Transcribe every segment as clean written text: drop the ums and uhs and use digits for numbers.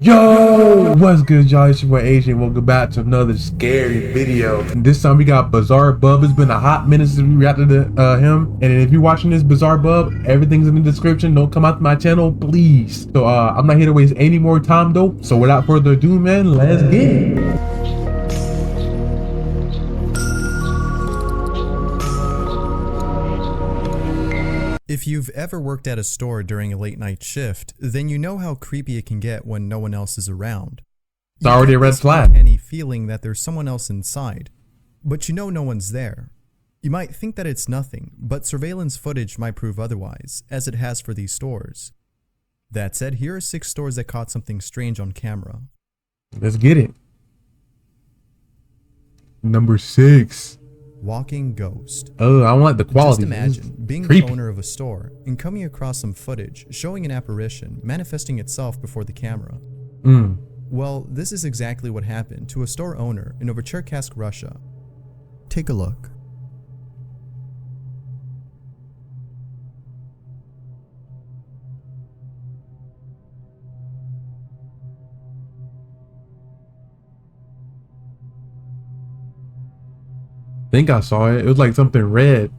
Yo, what's good, y'all? It's your boy AJ. Welcome back to another scary video. And this time we got Bizarre Bub. It's been a hot minute since we reacted to him. And if you're watching this, Bizarre Bub, everything's in the description. Don't come out to my channel, please. So I'm not here to waste any more time though. So without further ado, man, let's get it. If you've ever worked at a store during a late night shift, then you know how creepy it can get when no one else is around. It's already a red flag. Any feeling that there's someone else inside, but you know no one's there. You might think that it's nothing, but surveillance footage might prove otherwise, as it has for these stores. That said, here are 6 stores that caught something strange on camera. Let's get it. Number 6. Walking ghost. Oh, I want the quality. Just imagine being creepy. the owner of a store and coming across some footage showing an apparition manifesting itself before the camera. Well, this is exactly what happened to a store owner in Novocherkassk, Russia. Take a look. Think I saw it. It was like something red.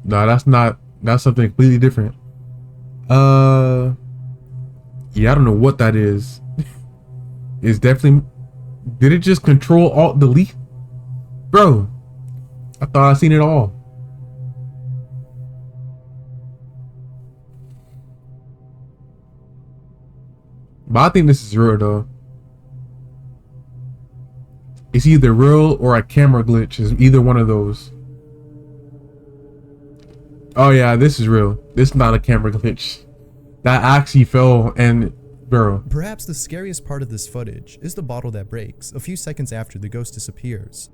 No, that's not. That's something completely different. Yeah, I don't know what that is. It's definitely. Did it just Control Alt Delete, bro? I thought I seen it all. But I think this is real though. It's either real or a camera glitch. Is either one of those. Oh yeah, this is real. This is not a camera glitch. That actually fell and bro. Perhaps the scariest part of this footage is the bottle that breaks a few seconds after the ghost disappears.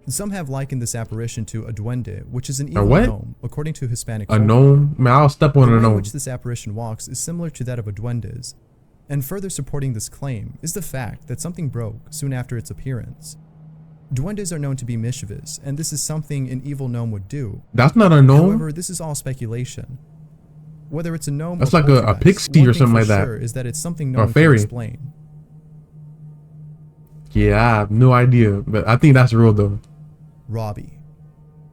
Some have likened this apparition to a duende, which is an evil gnome, according to Hispanic folklore. A gnome? Man, I'll step on a gnome. The way in which this apparition walks is similar to that of a duende's. And further supporting this claim is the fact that something broke soon after its appearance. Duendes are known to be mischievous, and this is something an evil gnome would do. That's not a gnome. However, this is all speculation. Whether it's a gnome that's or like a pixie or something like that. Sure is that it's something no one can explain. Yeah, I have no idea, but I think that's real though. Robbie.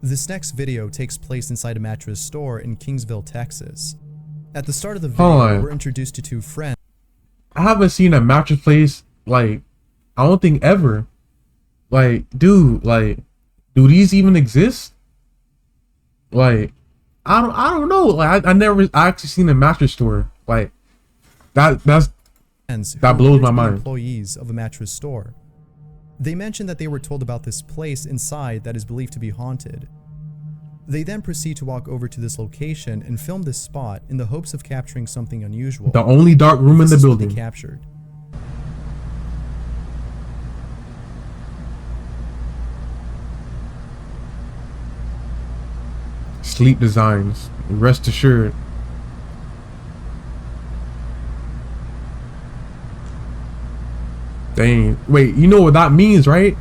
This next video takes place inside a mattress store in Kingsville, Texas. At the start of the video, we're introduced to 2 friends. I haven't seen a mattress place like, I don't think ever. Like, dude, like, do these even exist? Like, I don't know. Like, I actually seen a mattress store. Like, that blows my mind. Employees of a mattress store. They mentioned that they were told about this place inside that is believed to be haunted. They then proceed to walk over to this location and film this spot in the hopes of capturing something unusual. The only dark room in the building. They captured. Sleep designs. Rest assured. Dang. Wait, you know what that means, right?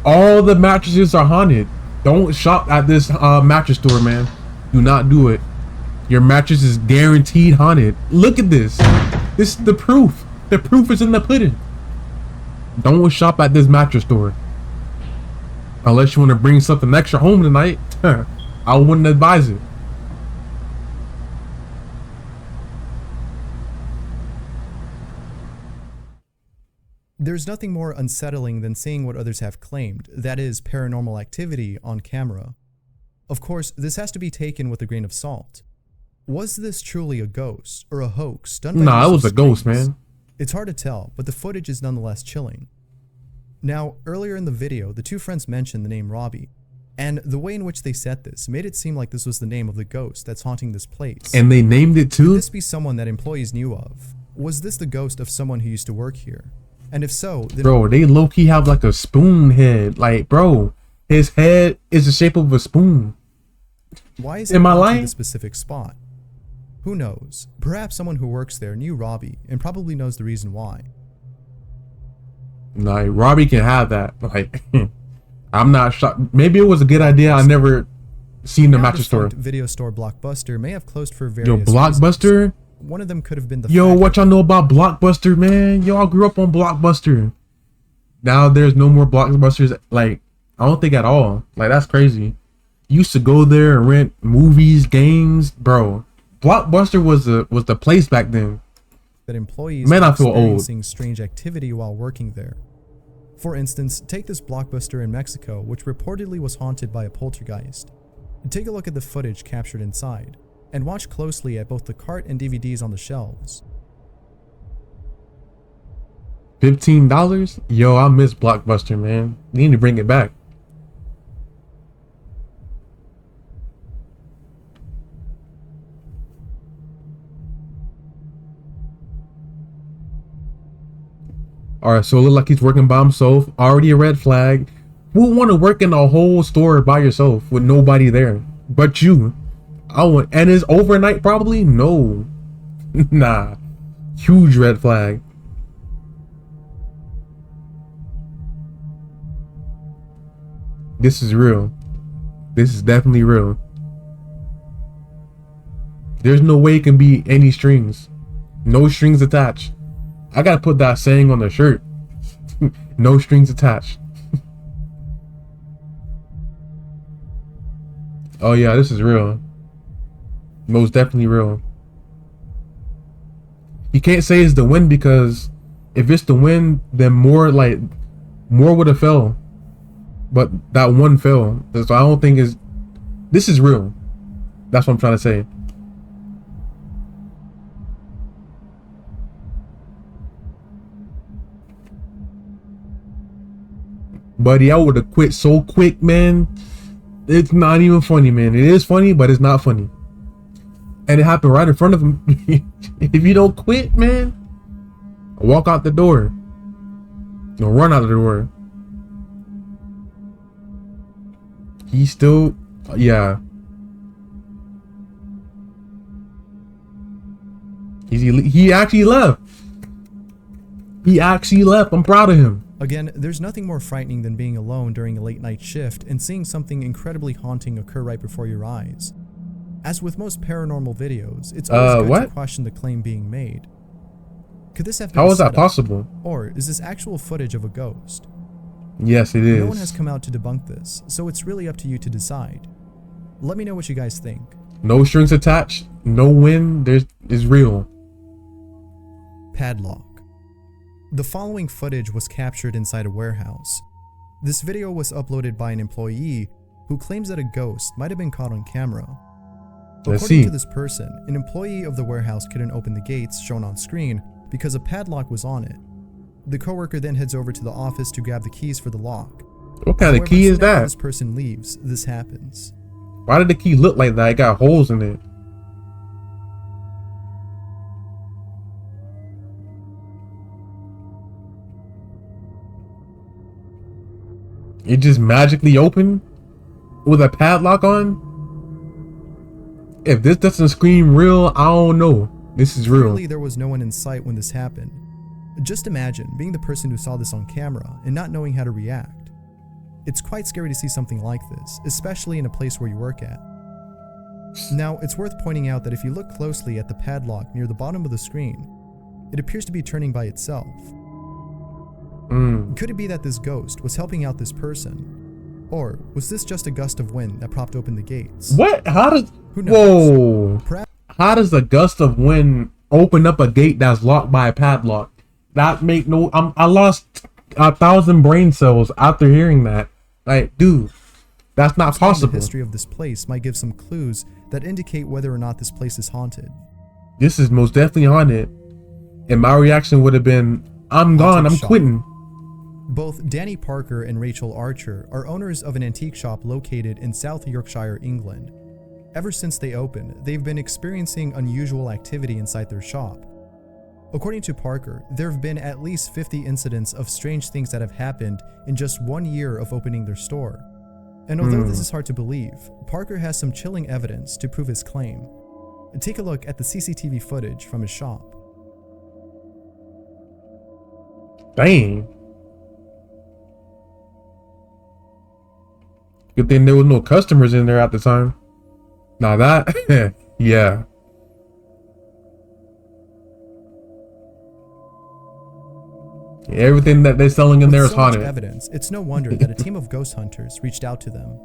All the mattresses are haunted. Don't shop at this mattress store, man. Do not do it. Your mattress is guaranteed haunted. Look at this. This is the proof. The proof is in the pudding. Don't shop at this mattress store. Unless you want to bring something extra home tonight. I wouldn't advise it. There's nothing more unsettling than seeing what others have claimed, that is, paranormal activity, on camera. Of course, this has to be taken with a grain of salt. Was this truly a ghost, or a hoax done by Nah, it was a ghost, man. It's hard to tell, but the footage is nonetheless chilling. Now, earlier in the video, the 2 friends mentioned the name Robbie, and the way in which they said this made it seem like this was the name of the ghost that's haunting this place. And they named it too? Could this be someone that employees knew of? Was this the ghost of someone who used to work here? And if so, then bro, they low-key have like a spoon head. Like, bro, his head is the shape of a spoon. Why is it in a specific spot? Who knows? Perhaps someone who works there knew Robbie and probably knows the reason why. Like, Robbie can have that. Like, I'm not shocked. Maybe it was a good idea. I never seen the Now, mattress store. defunct video store Blockbuster may have closed for various Yo, Blockbuster. reasons. One of them could have been the Yo, fact what y'all know about Blockbuster, man? Y'all grew up on Blockbuster. Now there's no more Blockbusters. Like, I don't think at all. Like, that's crazy. Used to go there and rent movies, games, bro. Blockbuster was the place back then. that employees Man, were I feel old. experiencing strange activity while working there. For instance, take this Blockbuster in Mexico, which reportedly was haunted by a poltergeist. Take a look at the footage captured inside, and watch closely at both the cart and DVDs on the shelves. $15? Yo, I miss Blockbuster, man. You need to bring it back. Alright, so it look like he's working by himself. Already a red flag. Who would want to work in a whole store by yourself with nobody there but you? And it's overnight probably? No. Nah. Huge red flag. This is real. This is definitely real. There's no way it can be any strings. No strings attached. I gotta put that saying on the shirt. No strings attached. Oh yeah, this is real. Most definitely real. You can't say it's the wind, because if it's the wind, then more would have fell. But that one fell. So I don't think this is real. That's what I'm trying to say. Buddy, I would have quit so quick, man. It's not even funny, man. It is funny, but it's not funny. And it happened right in front of him. If you don't quit, man, walk out the door. No, run out of the door. He still, yeah. He actually left. He actually left. I'm proud of him. Again, there's nothing more frightening than being alone during a late night shift and seeing something incredibly haunting occur right before your eyes. As with most paranormal videos, it's always good to question the claim being made. Could this have been How is that set up? possible? Or is this actual footage of a ghost? Yes, it is. No one has come out to debunk this, so it's really up to you to decide. Let me know what you guys think. No strings attached, no wind, is real. Padlock. The following footage was captured inside a warehouse. This video was uploaded by an employee who claims that a ghost might have been caught on camera. Let's According see. to this person, an employee of the warehouse couldn't open the gates shown on screen because a padlock was on it. The coworker then heads over to the office to grab the keys for the lock. What kind of However, key is soon after that? this person leaves, this happens. Why did the key look like that? It got holes in it. It just magically opened with a padlock on? If this doesn't scream real, I don't know. This is real. Clearly, there was no one in sight when this happened. Just imagine being the person who saw this on camera and not knowing how to react. It's quite scary to see something like this, especially in a place where you work at. Now, it's worth pointing out that if you look closely at the padlock near the bottom of the screen, it appears to be turning by itself. Could it be that this ghost was helping out this person? Or was this just a gust of wind that propped open the gates? What? How does... Who knows? Whoa. How does a gust of wind open up a gate that's locked by a padlock? That make no... I lost 1,000 brain cells after hearing that. Like, dude, that's not possible. The history of this place might give some clues that indicate whether or not this place is haunted. This is most definitely haunted. And my reaction would have been, I'm gone, I'm quitting. Both Danny Parker and Rachel Archer are owners of an antique shop located in South Yorkshire, England. Ever since they opened, they've been experiencing unusual activity inside their shop. According to Parker, there have been at least 50 incidents of strange things that have happened in just 1 year of opening their store. And although this is hard to believe, Parker has some chilling evidence to prove his claim. Take a look at the CCTV footage from his shop. Dang. Good thing there was no customers in there at the time. Now that, yeah. Everything that they're selling in there is With so much haunted. evidence, it's no wonder that a team of ghost hunters reached out to them.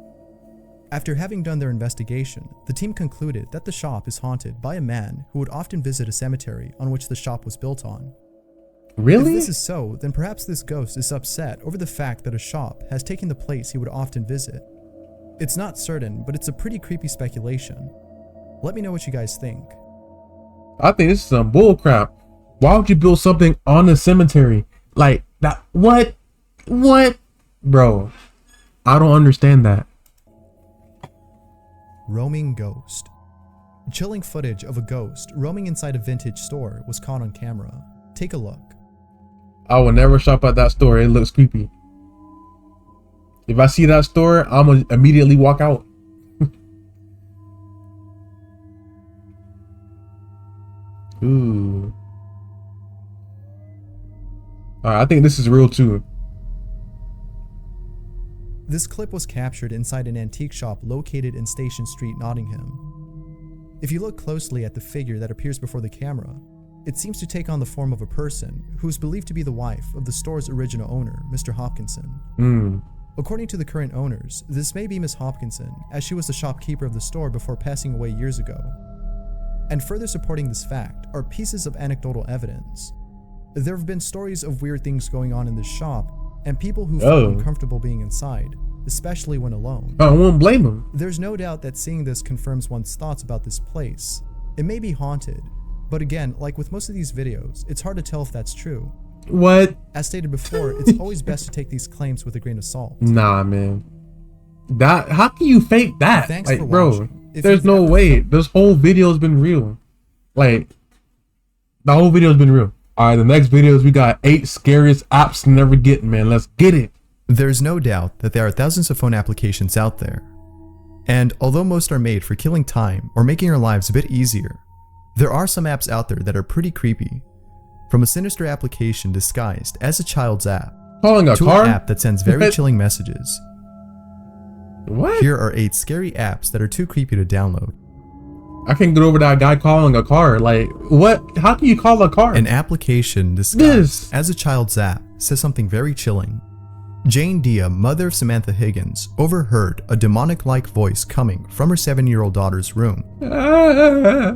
After having done their investigation, the team concluded that the shop is haunted by a man who would often visit a cemetery on which the shop was built on. Really? If this is so, then perhaps this ghost is upset over the fact that a shop has taken the place he would often visit. It's not certain, but it's a pretty creepy speculation. Let me know what you guys think. I think this is some bull crap. Why would you build something on a cemetery? Like that? What? Bro, I don't understand that. Roaming ghost. Chilling footage of a ghost roaming inside a vintage store was caught on camera. Take a look. I will never shop at that store. It looks creepy. If I see that store, I'm gonna immediately walk out. Ooh. Alright, I think this is real too. This clip was captured inside an antique shop located in Station Street, Nottingham. If you look closely at the figure that appears before the camera, it seems to take on the form of a person who is believed to be the wife of the store's original owner, Mr. Hopkinson. According to the current owners, this may be Miss Hopkinson, as she was the shopkeeper of the store before passing away years ago. And further supporting this fact are pieces of anecdotal evidence. There have been stories of weird things going on in this shop, and people who feel uncomfortable being inside, especially when alone. I won't blame them. There's no doubt that seeing this confirms one's thoughts about this place. It may be haunted, but again, like with most of these videos, it's hard to tell if that's true. What? As stated before, it's always best to take these claims with a grain of salt. Nah, man. How can you fake that? Thanks like, for bro, watching. If there's you've no ever way. This whole video's been real. Like, the whole video's been real. Alright, the next videos we got 8 scariest apps to never get, man. Let's get it. There's no doubt that there are thousands of phone applications out there. And although most are made for killing time or making our lives a bit easier, there are some apps out there that are pretty creepy. From a sinister application disguised as a child's app, Calling a to car? an app that sends very chilling messages. What? Here are 8 scary apps that are too creepy to download. I can't get over that guy calling a car. Like, what? How can you call a car? An application disguised as a child's app says something very chilling. Jane Dia, mother of Samantha Higgins, overheard a demonic-like voice coming from her 7-year-old daughter's room.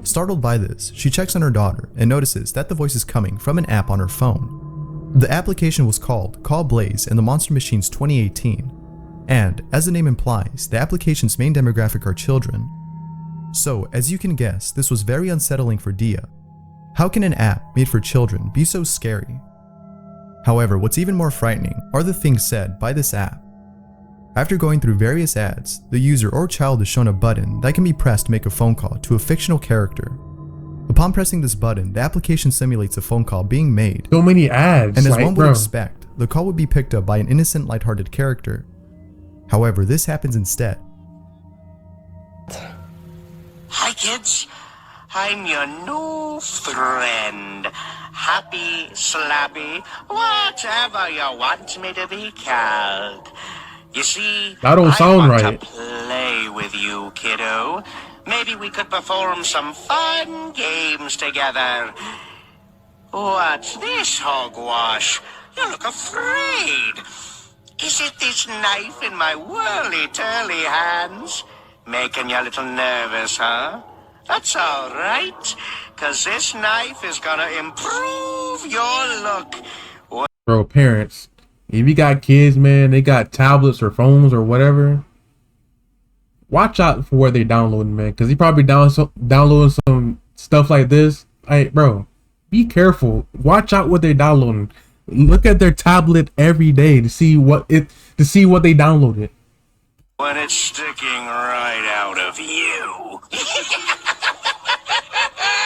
Startled by this, she checks on her daughter and notices that the voice is coming from an app on her phone. The application was called Call Blaze in the Monster Machines 2018, and, as the name implies, the application's main demographic are children. So, as you can guess, this was very unsettling for Dia. How can an app made for children be so scary? However, what's even more frightening are the things said by this app. After going through various ads, the user or child is shown a button that can be pressed to make a phone call to a fictional character. Upon pressing this button, the application simulates a phone call being made. So many ads. And as like, one would bro. expect, the call would be picked up by an innocent, lighthearted character. However, this happens instead. Hi, kids. I'm your new friend. Happy, Slappy, whatever you want me to be called. You see, That don't I sound want right. to play with you, kiddo. Maybe we could perform some fun games together. What's this, hogwash? You look afraid. Is it this knife in my whirly-turly hands? Making you a little nervous, huh? That's all right, 'cause this knife is gonna improve your look. Bro, parents, if you got kids, man, they got tablets or phones or whatever, watch out for where they downloading, man, because he probably downloading some stuff like this. Hey, bro, be careful. Watch out what they're downloading. Look at their tablet every day to see what they downloaded. When it's sticking right out of you.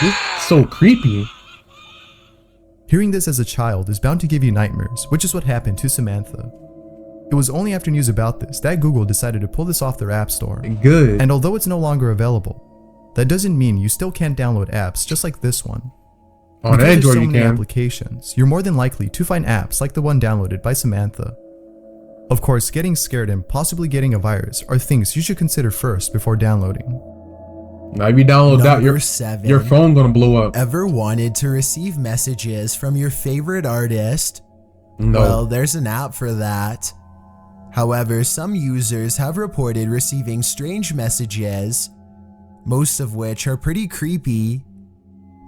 This is so creepy. Hearing this as a child is bound to give you nightmares, which is what happened to Samantha. It was only after news about this that Google decided to pull this off their app store. Good. And although it's no longer available, that doesn't mean you still can't download apps just like this one. On Because Android, there's so you many can. applications, you're more than likely to find apps like the one downloaded by Samantha. Of course, getting scared and possibly getting a virus are things you should consider first before downloading. Now if you download that, Number 7. your phone gonna blow up. Ever wanted to receive messages from your favorite artist? No. Well, there's an app for that. However, some users have reported receiving strange messages, most of which are pretty creepy.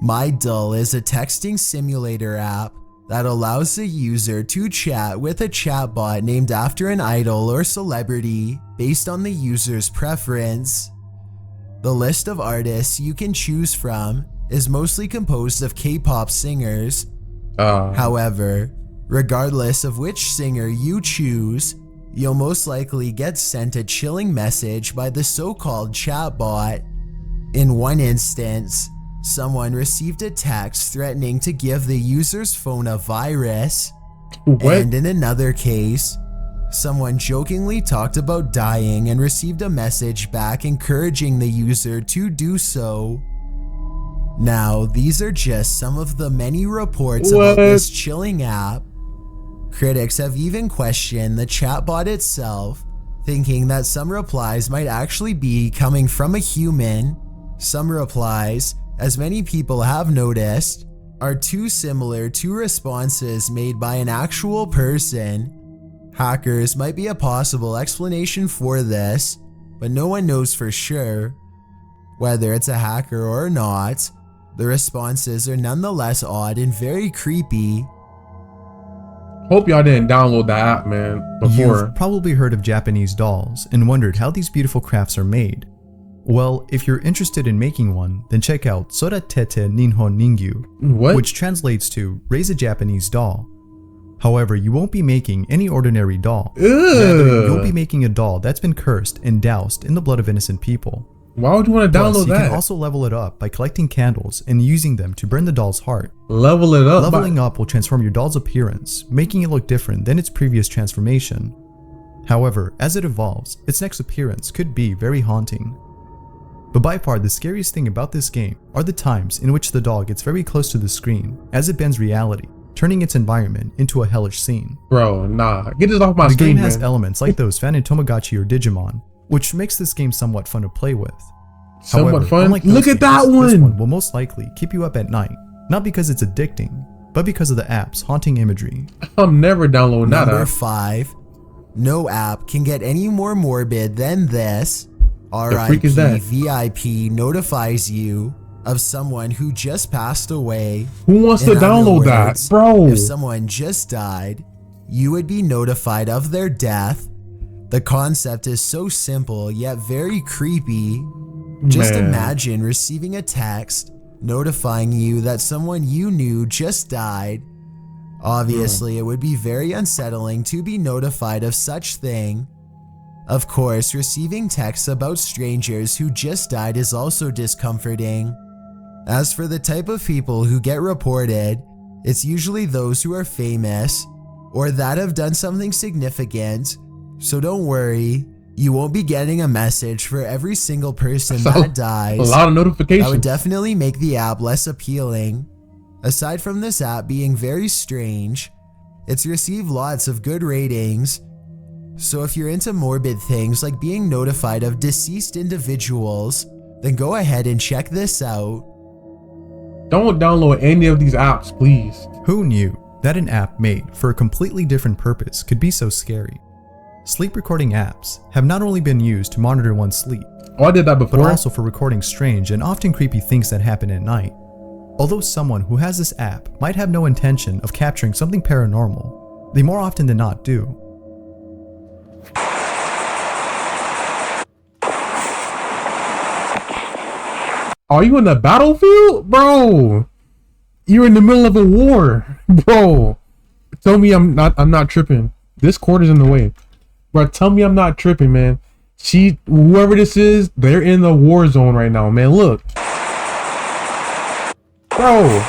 MyDull is a texting simulator app that allows the user to chat with a chatbot named after an idol or celebrity based on the user's preference. The list of artists you can choose from is mostly composed of K-pop singers. However, regardless of which singer you choose, you'll most likely get sent a chilling message by the so-called chatbot. In one instance, someone received a text threatening to give the user's phone a virus. What? And in another case, someone jokingly talked about dying and received a message back encouraging the user to do so. Now, these are just some of the many reports about this chilling app. Critics have even questioned the chatbot itself, thinking that some replies might actually be coming from a human. Some replies, as many people have noticed, are too similar to responses made by an actual person. Hackers might be a possible explanation for this, but no one knows for sure. Whether it's a hacker or not, the responses are nonetheless odd and very creepy. Hope y'all didn't download the app, man, before. You've probably heard of Japanese dolls and wondered how these beautiful crafts are made. Well, if you're interested in making one, then check out Soratete Ninhon Ningyu, What? which translates to raise a Japanese doll. However, you won't be making any ordinary doll. Rather, you'll be making a doll that's been cursed and doused in the blood of innocent people. Why would you want to Plus, download you that? can also level it up by collecting candles and using them to burn the doll's heart. Level it up. Leveling up will transform your doll's appearance, making it look different than its previous transformation. However, as it evolves, its next appearance could be very haunting. But by far the scariest thing about this game are the times in which the doll gets very close to the screen as it bends reality, turning its environment into a hellish scene. Bro, nah. Get this off my The screen, game has man. elements like those found in Tomodachi or Digimon, which makes this game somewhat fun to play with. Somewhat However, fun. unlike those Look at that games, This one. one will most likely keep you up at night, not because it's addicting, but because of the app's haunting imagery. I'm never downloading that Number app. 5. No app can get any more morbid than this. freak is that? RIP VIP notifies you of someone who just passed away. Who wants to In other download that, words, bro? If someone just died, you would be notified of their death. The concept is so simple yet very creepy. Just Man. imagine receiving a text notifying you that someone you knew just died. Obviously, it would be very unsettling to be notified of such thing. Of course, receiving texts about strangers who just died is also discomforting. As for the type of people who get reported, it's usually those who are famous or that have done something significant, so don't worry, you won't be getting a message for every single person So, that dies. A lot of That notifications. would definitely make the app less appealing. Aside from this app being very strange, it's received lots of good ratings. So if you're into morbid things like being notified of deceased individuals, then go ahead and check this out. Don't download any of these apps, please. Who knew that an app made for a completely different purpose could be so scary? Sleep recording apps have not only been used to monitor one's sleep, Oh, I did that but before. also for recording strange and often creepy things that happen at night. Although someone who has this app might have no intention of capturing something paranormal, they more often than not do. Are you in the battlefield? Bro, you're in the middle of a war. Bro, tell me I'm not tripping. This cord is in the way. Bro, tell me I'm not tripping, man. Whoever this is, they're in the war zone right now, man. Look. Bro.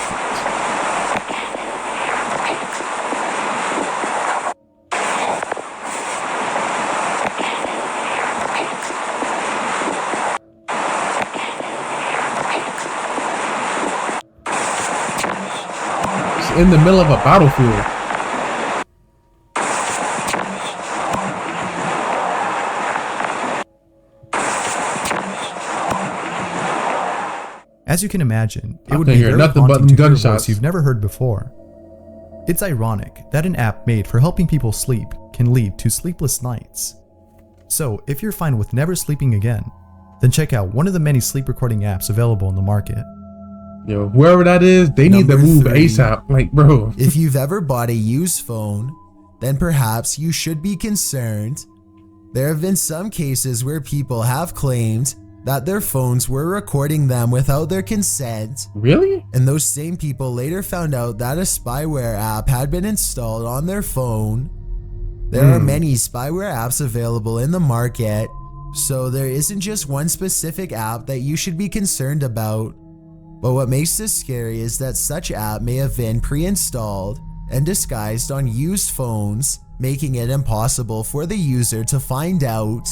In the middle of a battlefield. As you can imagine, it I would can be hear very nothing but haunting them to hear a voice gunshots. you've never heard before. It's ironic that an app made for helping people sleep can lead to sleepless nights. So if you're fine with never sleeping again, then check out one of the many sleep recording apps available in the market. Yo, whoever that is, they need to Number move 3. ASAP. Like, bro. If you've ever bought a used phone, then perhaps you should be concerned. There have been some cases where people have claimed that their phones were recording them without their consent, Really? and those same people later found out that a spyware app had been installed on their phone. There are many spyware apps available in the market, so there isn't just one specific app that you should be concerned about. But what makes this scary is that such app may have been pre-installed and disguised on used phones, making it impossible for the user to find out.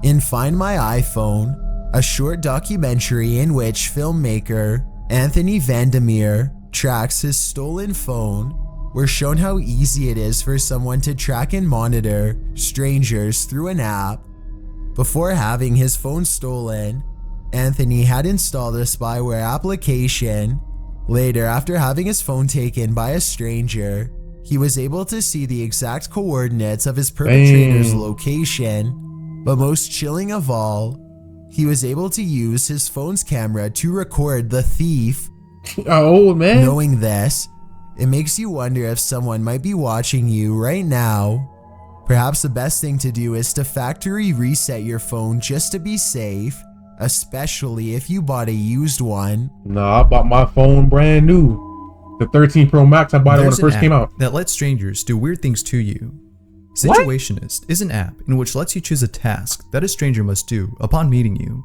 In Find My iPhone, a short documentary in which filmmaker Anthony Vandermeer tracks his stolen phone, we're shown how easy it is for someone to track and monitor strangers through an app. Before having his phone stolen, Anthony had installed a spyware application. Later, after having his phone taken by a stranger, he was able to see the exact coordinates of his perpetrator's location. But most chilling of all, he was able to use his phone's camera to record the thief. Oh, man. Knowing this, it makes you wonder if someone might be watching you right now. Perhaps the best thing to do is to factory reset your phone just to be safe, especially if you bought a used one. Nah, I bought my phone brand new. The 13 Pro Max, I bought it when it There's an first came app out. that lets strangers do weird things to you. What? Situationist is an app in which lets you choose a task that a stranger must do upon meeting you.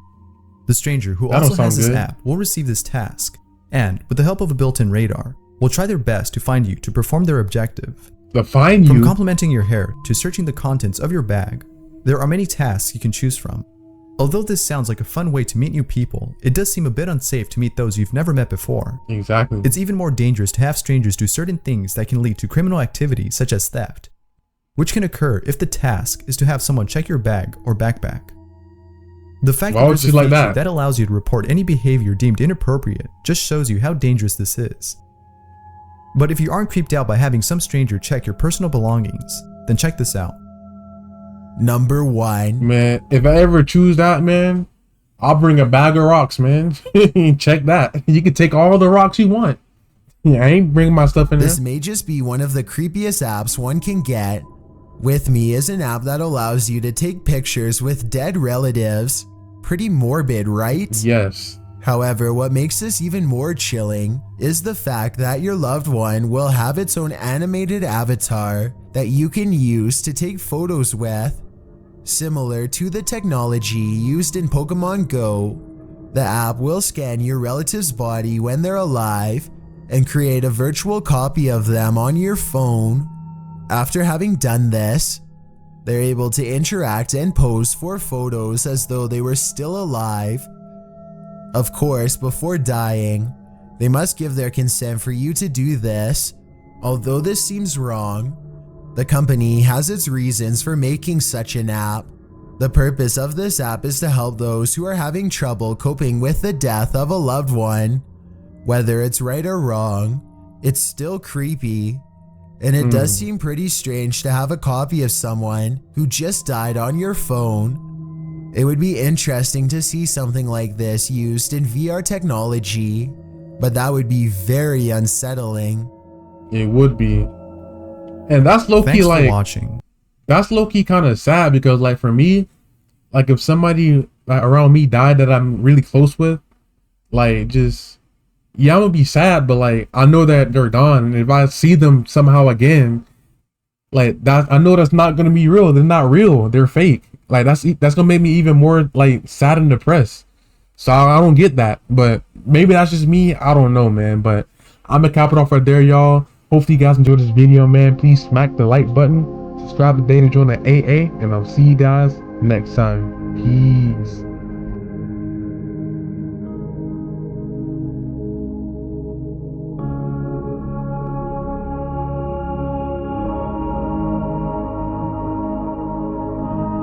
The stranger who That don't also has sound this good. app will receive this task, and with the help of a built-in radar, will try their best to find you to perform their objective. To find From you. complimenting your hair to searching the contents of your bag, there are many tasks you can choose from. Although this sounds like a fun way to meet new people, it does seem a bit unsafe to meet those you've never met before. Exactly. It's even more dangerous to have strangers do certain things that can lead to criminal activity such as theft, which can occur if the task is to have someone check your bag or backpack. The fact Why that would there's a you like feature that? that allows you to report any behavior deemed inappropriate just shows you how dangerous this is. But if you aren't creeped out by having some stranger check your personal belongings, then check this out. Number 1. Man, if I ever choose that, man, I'll bring a bag of rocks, man. Check that. You can take all the rocks you want. Yeah, I ain't bringing my stuff in there. This may just be one of the creepiest apps one can get. With Me is an app that allows you to take pictures with dead relatives. Pretty morbid, right? Yes. However, what makes this even more chilling is the fact that your loved one will have its own animated avatar that you can use to take photos with. Similar to the technology used in Pokemon Go, the app will scan your relative's body when they're alive and create a virtual copy of them on your phone. After having done this, they're able to interact and pose for photos as though they were still alive. Of course, before dying, they must give their consent for you to do this. Although this seems wrong, the company has its reasons for making such an app. The purpose of this app is to help those who are having trouble coping with the death of a loved one. Whether it's right or wrong, it's still creepy. And it does seem pretty strange to have a copy of someone who just died on your phone. It would be interesting to see something like this used in VR technology, but that would be very unsettling. It would be. And that's low-key Thanks for like, watching. that's low-key kind of sad because like for me, like if somebody like, around me died that I'm really close with, like just, yeah, I'm gonna be sad, but like I know that they're gone. And if I see them somehow again, like that, I know that's not gonna be real. They're not real. They're fake. Like that's gonna make me even more like sad and depressed. So I don't get that. But maybe that's just me. I don't know, man. But I'm gonna cap it off right there, y'all. Hopefully you guys enjoyed this video, man. Please smack the like button, subscribe today to join the AA, and I'll see you guys next time. Peace.